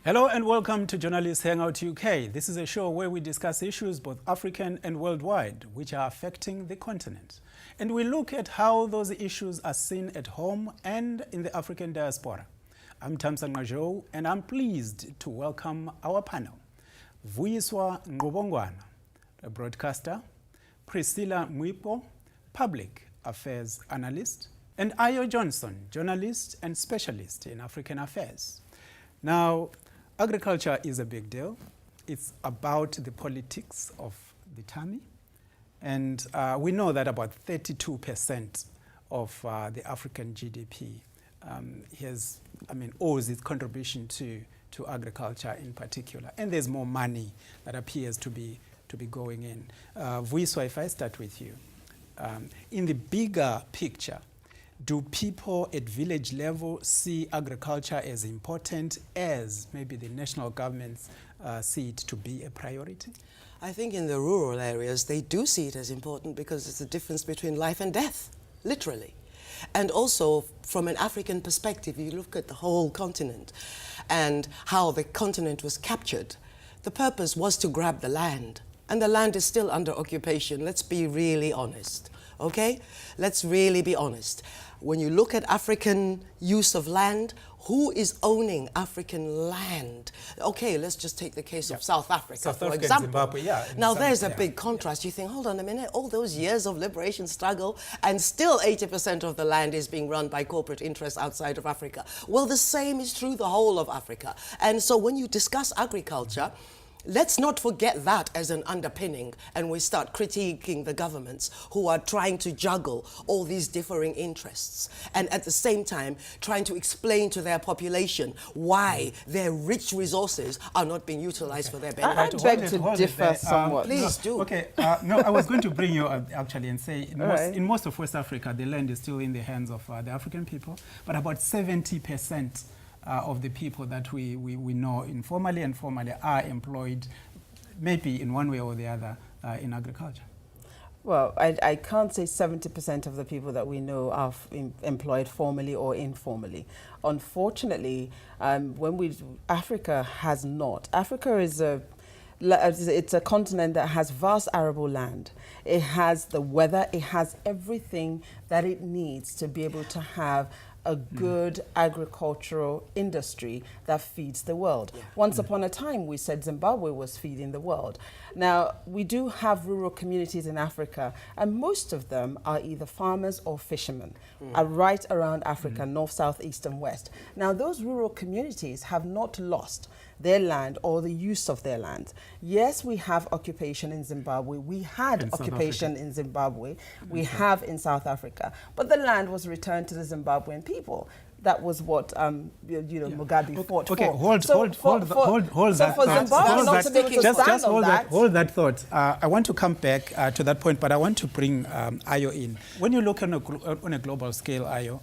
Hello and welcome to Journalists Hangout UK. This is a show where we discuss issues both African and worldwide which are affecting the continent. And we look at how those issues are seen at home and in the African diaspora. I'm Tamsa Ngajou and I'm pleased to welcome our panel. Vuyiswa Ngubongwana, a broadcaster, Priscilla Mwipo, public affairs analyst, and Ayo Johnson, journalist and specialist in African affairs. Now, agriculture is a big deal. It's about the politics of the tummy. And we know that about 32% of the African GDP owes its contribution to agriculture in particular. And there's more money that appears to be going in. Vuyiswa, if I start with you, in the bigger picture, do people at village level see agriculture as important as maybe the national governments see it to be a priority? I think in the rural areas, they do see it as important because it's the difference between life and death, literally. And also, from an African perspective, you look at the whole continent and how the continent was captured. The purpose was to grab the land, and the land is still under occupation. Let's be really honest, okay? Let's really be honest. When you look at African use of land, who is owning African land? Okay, let's just take the case of South Africa, for example. Zimbabwe, now, there's a big contrast. You think, hold on a minute, all those years of liberation struggle, and still 80% of the land is being run by corporate interests outside of Africa. Well, the same is true the whole of Africa. And so when you discuss agriculture, let's not forget that as an underpinning, and we start critiquing the governments who are trying to juggle all these differing interests and at the same time trying to explain to their population why their rich resources are not being utilized for their benefit. I beg to differ somewhat. Please do. Okay, no, I was going to bring you up actually and say in most of West Africa, the land is still in the hands of the African people, but about 70% of the people that we know informally and formally are employed maybe in one way or the other in agriculture. Well, I can't say 70% of the people that we know are employed formally or informally. Unfortunately, Africa has not. Africa is it's a continent that has vast arable land. It has the weather, it has everything that it needs to be able to have a good agricultural industry that feeds the world. Once upon a time, we said Zimbabwe was feeding the world. Now, we do have rural communities in Africa, and most of them are either farmers or fishermen, right around Africa, north, south, east, and west. Now, those rural communities have not lost their land or the use of their land. Yes, we have occupation in Zimbabwe. We had occupation in Zimbabwe. We have in South Africa. But the land was returned to the Zimbabwean people. That was what Mugabe fought for. Hold that thought. I want to come back to that point, but I want to bring Ayo in. When you look on a global scale, Ayo,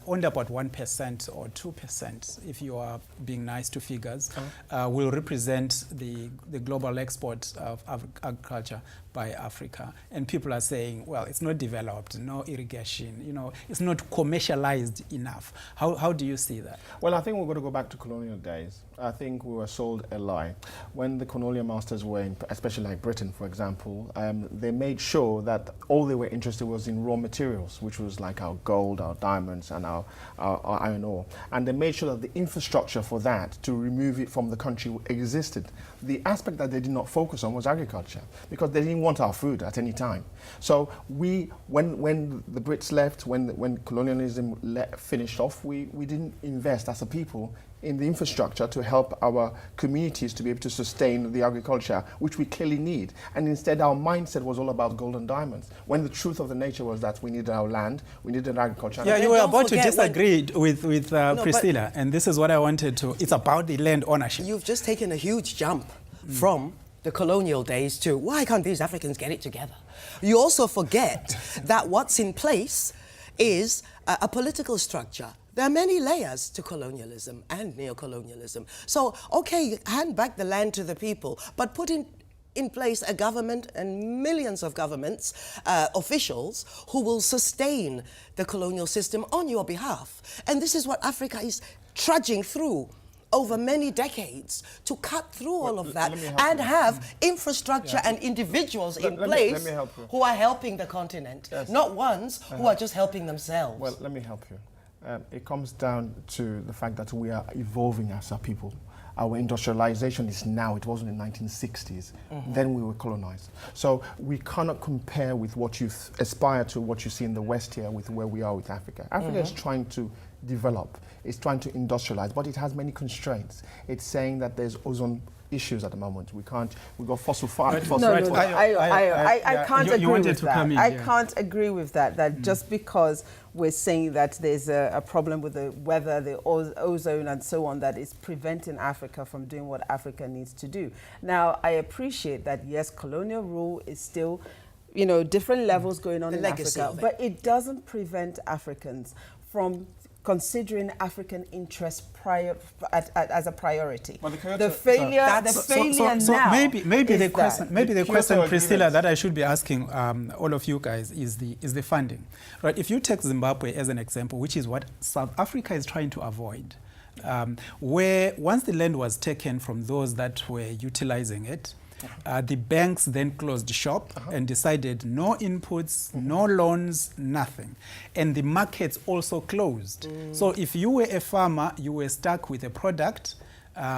only about 1% or 2%, if you are being nice to figures, will represent the global export of agriculture by Africa. And people are saying, well, it's not developed, no irrigation, it's not commercialized enough. How do you see that? Well, I think we're going to go back to colonial days. I think we were sold a lie. When the colonial masters were in, especially like Britain, for example, they made sure that all they were interested was in raw materials, which was like our gold, our diamonds, and our iron ore. And they made sure that the infrastructure for that, to remove it from the country, existed. The aspect that they did not focus on was agriculture, because they didn't want our food at any time. So when the Brits left, when colonialism finished off, we didn't invest as a people in the infrastructure to help our communities to be able to sustain the agriculture, which we clearly need. And instead, our mindset was all about gold and diamonds, when the truth of the nature was that we needed our land, we needed agriculture. Yeah, you were about to disagree with Priscilla, and this is what I wanted to, it's about the land ownership. You've just taken a huge jump from the colonial days to, why can't these Africans get it together? You also forget that what's in place is a political structure. There are many layers to colonialism and neocolonialism. So, okay, hand back the land to the people, but put in place a government and millions of governments, officials, who will sustain the colonial system on your behalf. And this is what Africa is trudging through over many decades to cut through all of that and have infrastructure and individuals in place who are helping the continent, not ones who are just helping themselves. Well, let me help you. It comes down to the fact that we are evolving as a people. Our industrialization is now, it wasn't in the 1960s. Then we were colonized. So we cannot compare with what you aspire to, what you see in the West here with where we are with Africa. Africa is trying to develop, it's trying to industrialize, but it has many constraints. It's saying that there's ozone issues at the moment. We got fossil fuels. I can't agree with that. I can't agree with that. That just because we're saying that there's a problem with the weather, the ozone and so on, that is preventing Africa from doing what Africa needs to do. Now, I appreciate that, yes, colonial rule is still, you know, different levels going on in Africa, but it doesn't prevent Africans from considering African interests as a priority. Well, the failure now. Maybe the question, Priscilla, that I should be asking all of you guys is the funding, right? If you take Zimbabwe as an example, which is what South Africa is trying to avoid, where once the land was taken from those that were utilizing it, the banks then closed shop and decided no inputs, no loans, nothing. And the markets also closed. So if you were a farmer, you were stuck with a product,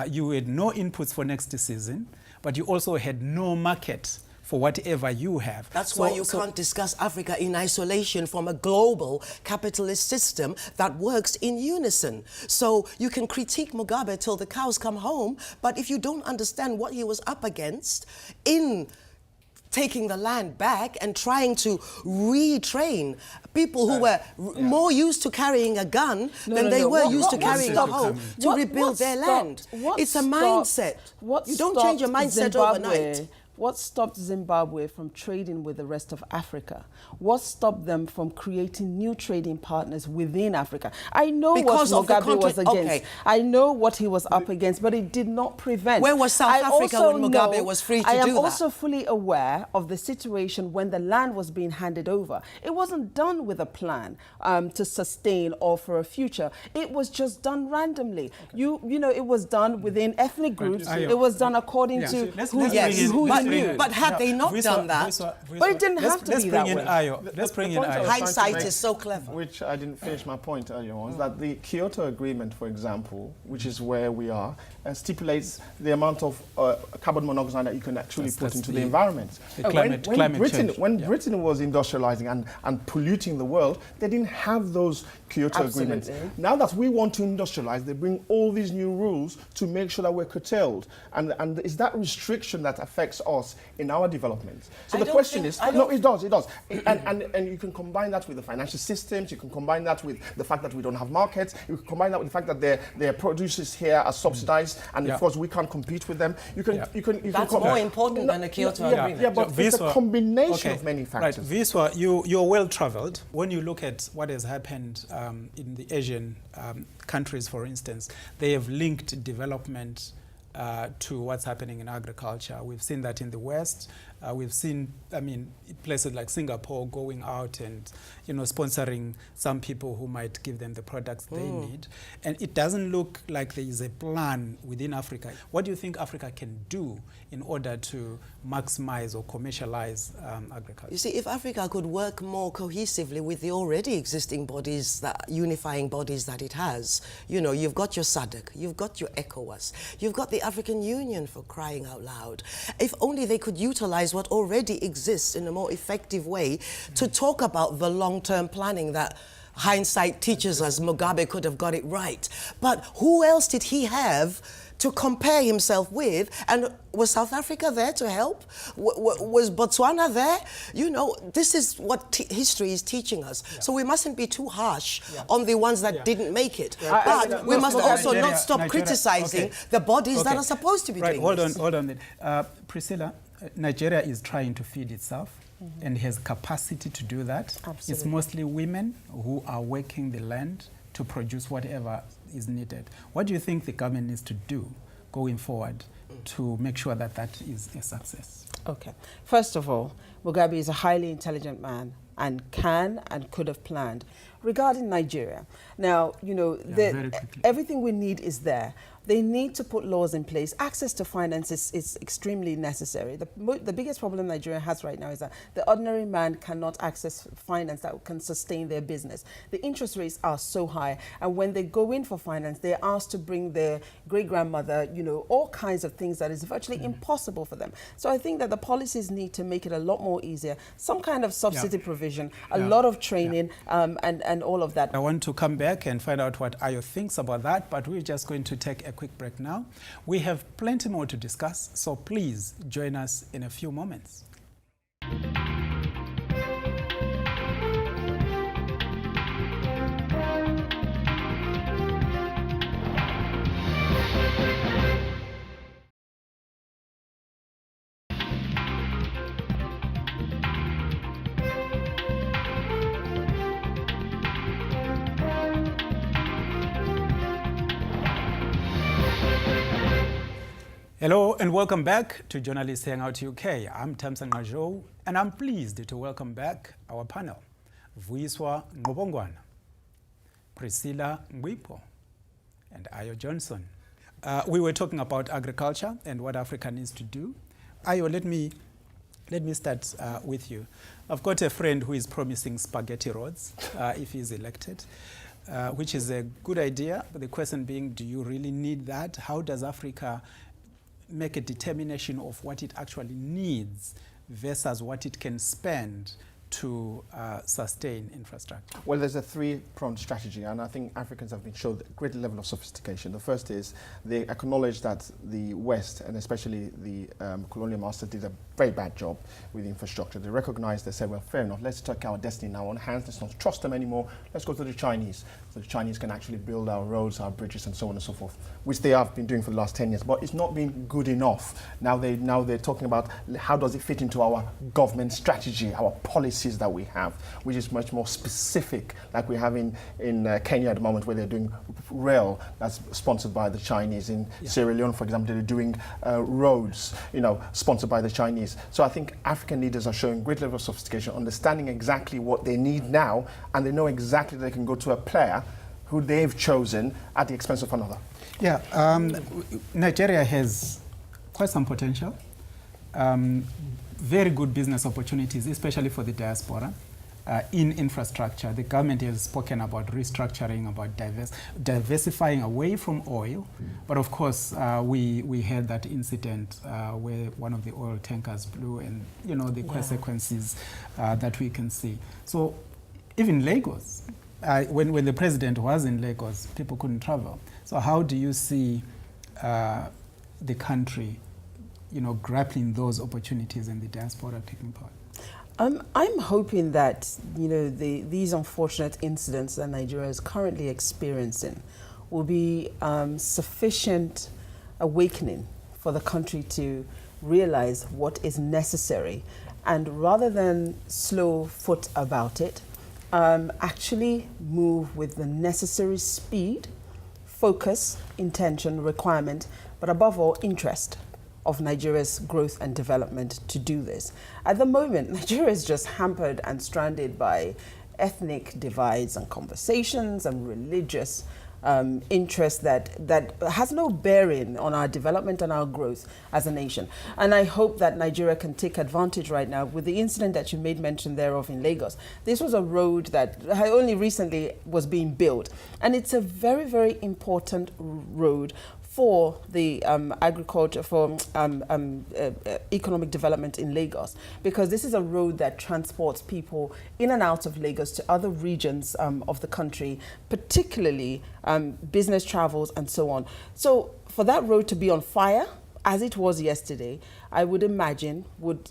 you had no inputs for next season, but you also had no market for whatever you have. That's why you can't discuss Africa in isolation from a global capitalist system that works in unison. So you can critique Mugabe till the cows come home, but if you don't understand what he was up against in taking the land back and trying to retrain people who were more used to carrying a gun than they were used to carrying a hoe to rebuild their land. It's a mindset. You don't change your mindset overnight. What stopped Zimbabwe from trading with the rest of Africa? What stopped them from creating new trading partners within Africa? I know what Mugabe was against. Okay. I know what he was up against, but it did not prevent. Where was South Africa when Mugabe was free to do that? I am also fully aware of the situation when the land was being handed over. It wasn't done with a plan to sustain or for a future. It was just done randomly. Okay. You know, it was done within ethnic groups. It was done according to who you knew. But had they not done that, but it didn't have to be that way. Let's bring in Ayo. Hindsight is so clever. Which I didn't finish my point earlier on, is that the Kyoto Agreement, for example, which is where we are, stipulates the amount of carbon monoxide that you can actually put into the environment. When Britain was industrializing and polluting the world, they didn't have those Kyoto agreements. Now that we want to industrialize, they bring all these new rules to make sure that we're curtailed. And it's that restriction that affects us in our development. So the question is, no, it does. And you can combine that with the financial systems, you can combine that with the fact that we don't have markets, you can combine that with the fact that their producers here are subsidized, and of course we can't compete with them. That's more important than the Kyoto agreement. Yeah, but it's a combination of many factors. Right, Viswa, you're well traveled. When you look at what has happened in the Asian countries, for instance, they have linked development to what's happening in agriculture. We've seen that in the West. We've seen, places like Singapore going out and, sponsoring some people who might give them the products they need. And it doesn't look like there is a plan within Africa. What do you think Africa can do in order to maximize or commercialize agriculture? You see, if Africa could work more cohesively with the already existing bodies, unifying bodies that it has, you've got your SADC, you've got your ECOWAS, you've got the African Union, for crying out loud. If only they could utilize what already exists in a more effective way to talk about the long-term planning that hindsight teaches us Mugabe could have got it right. But who else did he have to compare himself with? And was South Africa there to help? Was Botswana there? This is what history is teaching us. Yeah. So we mustn't be too harsh on the ones that didn't make it. But we must also not stop criticizing the bodies that are supposed to be doing this. Hold on. Priscilla, Nigeria is trying to feed itself and has capacity to do that. Absolutely. It's mostly women who are working the land to produce whatever is needed. What do you think the government needs to do going forward to make sure that that is a success? Okay. First of all, Mugabe is a highly intelligent man and can and could have planned. regarding Nigeria. Now, you know, everything we need is there. They need to put laws in place. Access to finance is extremely necessary. The biggest problem Nigeria has right now is that the ordinary man cannot access finance that can sustain their business. The interest rates are so high, and when they go in for finance, they're asked to bring their great-grandmother, you know, all kinds of things that is virtually impossible for them. So I think that the policies need to make it a lot more easier. Some kind of subsidy provision, a lot of training, and all of that. I want to come back and find out what Ayo thinks about that, but we're just going to take a quick break now. We have plenty more to discuss, so please join us in a few moments. Hello and welcome back to Journalist Hangout UK. I'm Tamsan Majo and I'm pleased to welcome back our panel, Vuyiswa Ngobongwana, Priscilla Ngwipo, and Ayo Johnson. We were talking about agriculture and what Africa needs to do. Ayo, let me start with you. I've got a friend who is promising spaghetti roads if he's elected, which is a good idea. But the question being, do you really need that? How does Africa make a determination of what it actually needs versus what it can spend to sustain infrastructure? Well, there's a three-pronged strategy, and I think Africans have been shown a great level of sophistication. The first is they acknowledge that the West, and especially the colonial masters, did a very bad job with the infrastructure. They recognized, they said, well, fair enough, let's take our destiny now on hands, let's not trust them anymore, let's go to the Chinese. So the Chinese can actually build our roads, our bridges, and so on and so forth, which they have been doing for the last 10 years, but it's not been good enough. Now they're talking about how does it fit into our government strategy, our policies that we have, which is much more specific, like we have in Kenya at the moment, where they're doing rail that's sponsored by the Chinese. In Sierra Leone, for example, they're doing roads, you know, sponsored by the Chinese. So I think African leaders are showing great level of sophistication, understanding exactly what they need now, and they know exactly they can go to a player who they've chosen at the expense of another. Yeah, Nigeria has quite some potential. Very good business opportunities, especially for the diaspora, in infrastructure. The government has spoken about restructuring, about diversifying away from oil. But of course, we had that incident where one of the oil tankers blew, and you know the consequences that we can see. So even Lagos, when the president was in Lagos, people couldn't travel. So how do you see the country, you know, grappling those opportunities and the diaspora taking part? I'm hoping that, you know, these unfortunate incidents that Nigeria is currently experiencing will be sufficient awakening for the country to realize what is necessary, and rather than slow foot about it, actually move with the necessary speed, focus, intention, requirement, but above all, interest of Nigeria's growth and development to do this. At the moment, Nigeria is just hampered and stranded by ethnic divides and conversations and religious interest that has no bearing on our development and our growth as a nation. And I hope that Nigeria can take advantage right now with the incident that you made mention thereof in Lagos. This was a road that only recently was being built, and it's a very, very important road for the agriculture, for economic development in Lagos, because this is a road that transports people in and out of Lagos to other regions of the country, particularly business travels and so on. So for that road to be on fire, as it was yesterday, I would imagine would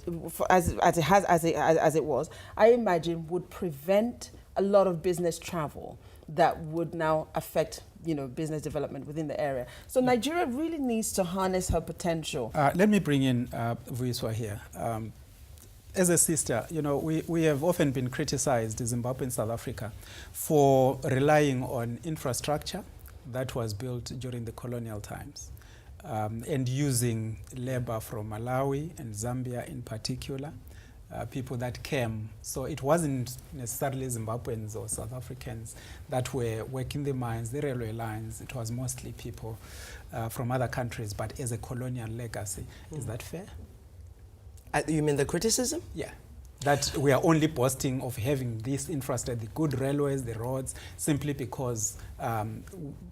prevent a lot of business travel that would now affect, you know, business development within the area. So Nigeria really needs to harness her potential. Let me bring in Vuyiswa here. As a sister, you know, we have often been criticized, Zimbabwe and South Africa, for relying on infrastructure that was built during the colonial times, and using labor from Malawi and Zambia in particular, people that came. So it wasn't necessarily Zimbabweans or South Africans that were working the mines, the railway lines. It was mostly people from other countries, but as a colonial legacy. Is that fair? You mean the criticism? Yeah. That we are only boasting of having this infrastructure, the good railways, the roads, simply because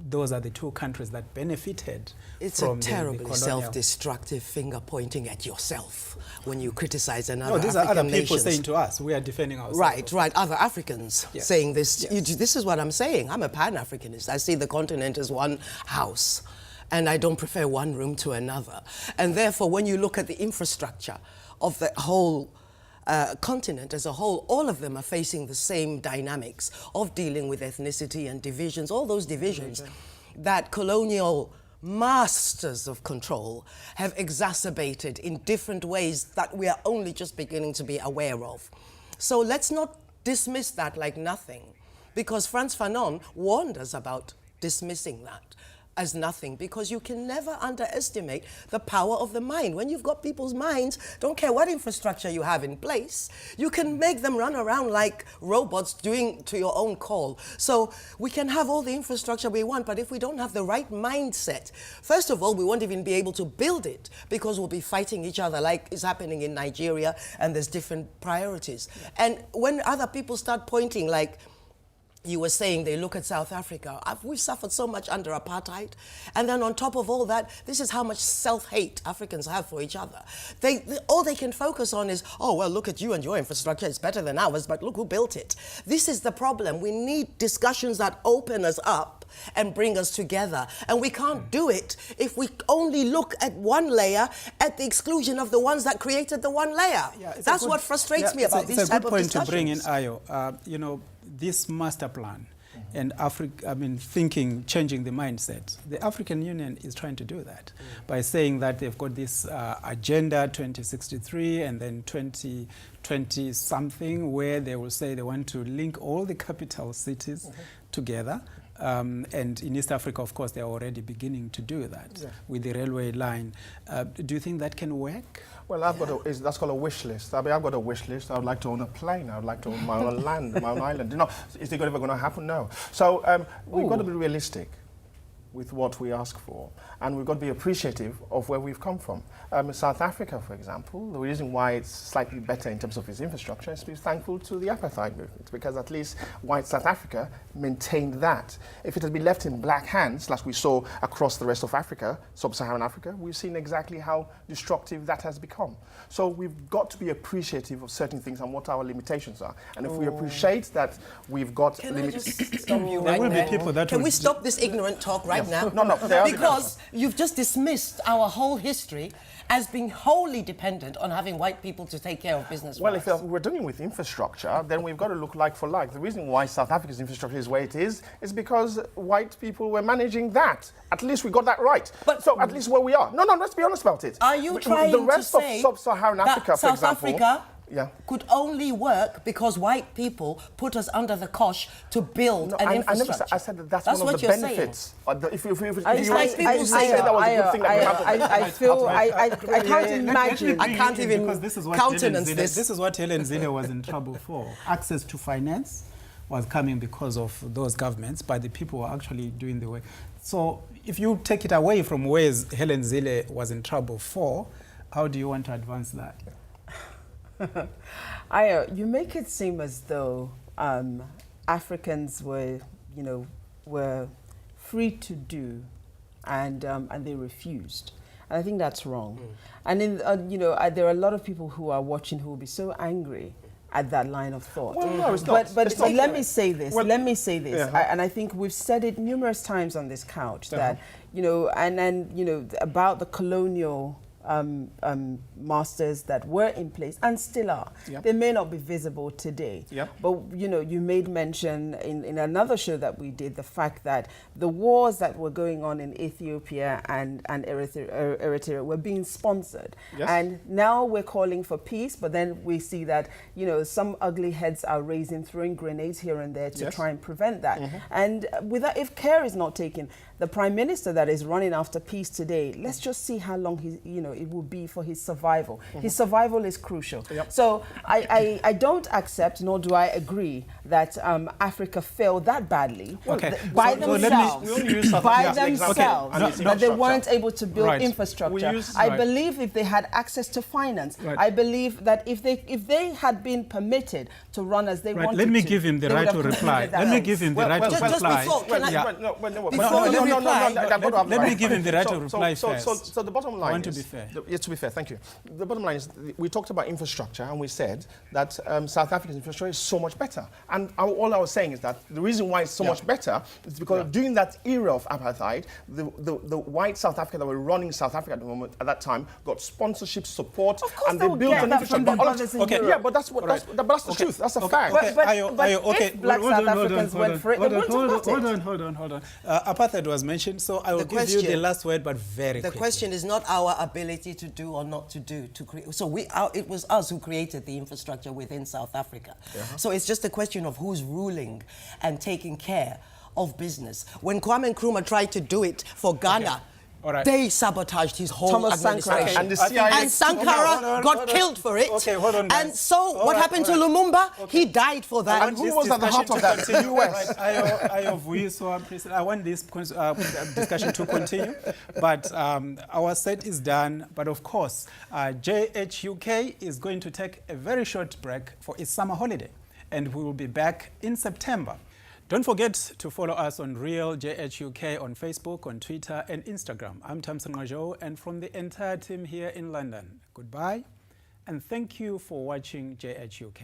those are the two countries that benefited It's from a terribly the colonial. self-destructive finger pointing at yourself when you criticize another No, these African are other people nations. saying to us, we are defending ourselves. Right, other Africans Yes. saying this. Yes. This is what I'm saying. I'm a Pan-Africanist. I see the continent as one house, and I don't prefer one room to another. And therefore, when you look at the infrastructure of the whole continent as a whole, all of them are facing the same dynamics of dealing with ethnicity and divisions, all those divisions that colonial masters of control have exacerbated in different ways that we are only just beginning to be aware of. So let's not dismiss that like nothing, because Frantz Fanon warned us about dismissing that as nothing, because you can never underestimate the power of the mind. When you've got people's minds, don't care what infrastructure you have in place, you can make them run around like robots doing to your own call. So we can have all the infrastructure we want, but if we don't have the right mindset, first of all, we won't even be able to build it, because we'll be fighting each other like is happening in Nigeria, and there's different priorities. And when other people start pointing, like you were saying, they look at South Africa. We've suffered so much under apartheid. And then on top of all that, this is how much self-hate Africans have for each other. All they can focus on is, oh, well, look at you and your infrastructure. It's better than ours, but look who built it. This is the problem. We need discussions that open us up and bring us together. And we can't do it if we only look at one layer at the exclusion of the ones that created the one layer. Yeah, that's what frustrates me about these type of discussions. It's a good point to bring in, Ayo. You know, this master plan and thinking, changing the mindset. The African Union is trying to do that by saying that they've got this agenda 2063 and then 2020 something, where they will say they want to link all the capital cities together. And in East Africa, of course, they're already beginning to do that with the railway line. Do you think that can work? Well, that's called a wish list. I mean, I've got a wish list. I would like to own a plane. I would like to own my own land, my own island. You know, is it ever going to happen? No. So we've got to be realistic with what we ask for, and we've got to be appreciative of where we've come from. South Africa, for example, the reason why it's slightly better in terms of its infrastructure is to be thankful to the apartheid movement, because at least white South Africa maintained that. If it had been left in black hands, like we saw across the rest of Africa, sub-Saharan Africa, we've seen exactly how destructive that has become. So we've got to be appreciative of certain things and what our limitations are. And if we appreciate that we've got limitations... Can I just stop you There right will be there? people that Can will we stop this ignorant talk right now? No, Because you've just dismissed our whole history as being wholly dependent on having white people to take care of business. Well, if we're dealing with infrastructure, then we've got to look like for like. The reason why South Africa's infrastructure is where it is because white people were managing that. At least we got that right. But so at least where we are. No, let's be honest about it. Are you trying the rest to say of sub-Saharan Africa, that for South example, Africa could only work because white people put us under the cosh to build an infrastructure? I never said, I said that's one of what the you're benefits. If you like people say that was a good thing that we have. I can't imagine. I can't even because this is what countenance this. This is what Helen Zille was in trouble for. Access to finance was coming because of those governments, but the people were actually doing the work. So if you take it away from where Helen Zille was in trouble for, how do you want to advance that? You make it seem as though Africans were free to do, and they refused. And I think that's wrong. And there are a lot of people who are watching who will be so angry at that line of thought. Well, no, it's not. But let me say this. Yeah. And I think we've said it numerous times on this couch that about the colonial masters that were in place and still are. Yep. They may not be visible today. Yep. But you made mention in another show that we did the fact that the wars that were going on in Ethiopia and Eritrea were being sponsored. Yes. And now we're calling for peace, but then we see that some ugly heads are raising, throwing grenades here and there to try and prevent that. And if care is not taken, the Prime Minister that is running after peace today, let's just see how long it will be for his survival. His survival is crucial. Yep. So I don't accept, nor do I agree that Africa failed that badly by themselves. That they weren't able to build infrastructure. I believe if they had access to finance, I believe that if they had been permitted to run as they wanted to. Let me give him the right to reply. Let me give him the right to reply. Let me give him the right to reply first. So the bottom line to be fair. To be fair, thank you. The bottom line is we talked about infrastructure and we said that South Africa's infrastructure is so much better. And all I was saying is that the reason why it's so much better is because during that era of apartheid, the white South Africa that were running South Africa at the moment at that time got sponsorship support and they built an infrastructure. But that's the truth. That's a fact. But if black South Africans went for it, they wouldn't have got it. Hold on. Apartheid was mentioned, so I will give you the last word, but very quickly. The question is not our ability to do or not to do. So it was us who created the infrastructure within South Africa. So it's just a question of who's ruling and taking care of business. When Kwame Nkrumah tried to do it for Ghana, they sabotaged his whole administration. And the CIA and Sankara got killed for it. And so what happened to Lumumba? He died for that. And who was at the heart of that? The US. I want this discussion to continue, but our set is done. But of course, JHUK is going to take a very short break for its summer holiday, and we will be back in September. Don't forget to follow us on Real JHUK on Facebook, on Twitter and Instagram. I'm Tamsin Rajo, and from the entire team here in London, goodbye and thank you for watching JHUK.